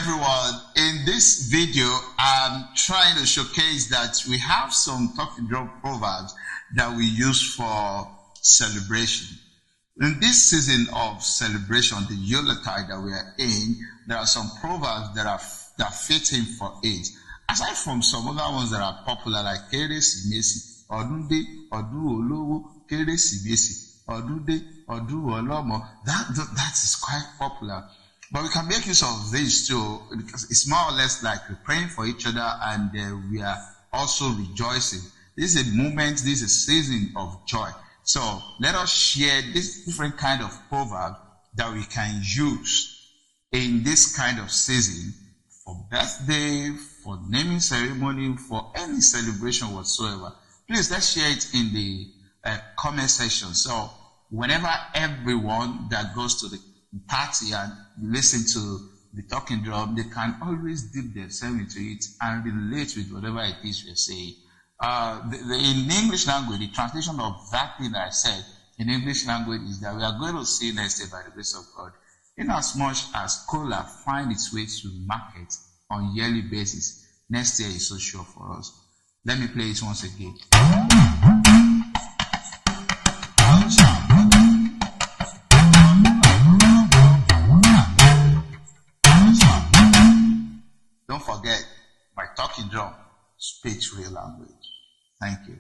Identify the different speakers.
Speaker 1: everyone. In this video, I'm trying to showcase that we have some talking drum proverbs that we use for celebration. In this season of celebration, the Yuletide that we are in, there are some proverbs that fit in for it. Aside from some other ones that are popular like Keresimesi, Odunde, Odu Olowo, Keresimesi, Odude, Odu Olomo. That is quite popular. But we can make use of this too, because it's more or less like we're praying for each other and we are also rejoicing. This is a moment, this is a season of joy. So let us share this different kind of proverb that we can use in this kind of season for birthday, for naming ceremony, for any celebration whatsoever. Please, let's share it in the comment section. So whenever everyone that goes to the party and listen to the talking drum, they can always dip themselves into it and relate with whatever it is we're saying. In English language, the translation of that thing that I said in English language is that we are going to see next year by the grace of God. In as much as cola find its way to market on yearly basis, next year is so sure for us. Let me play it once again. Don't forget, my talking drum speaks real language. Thank you.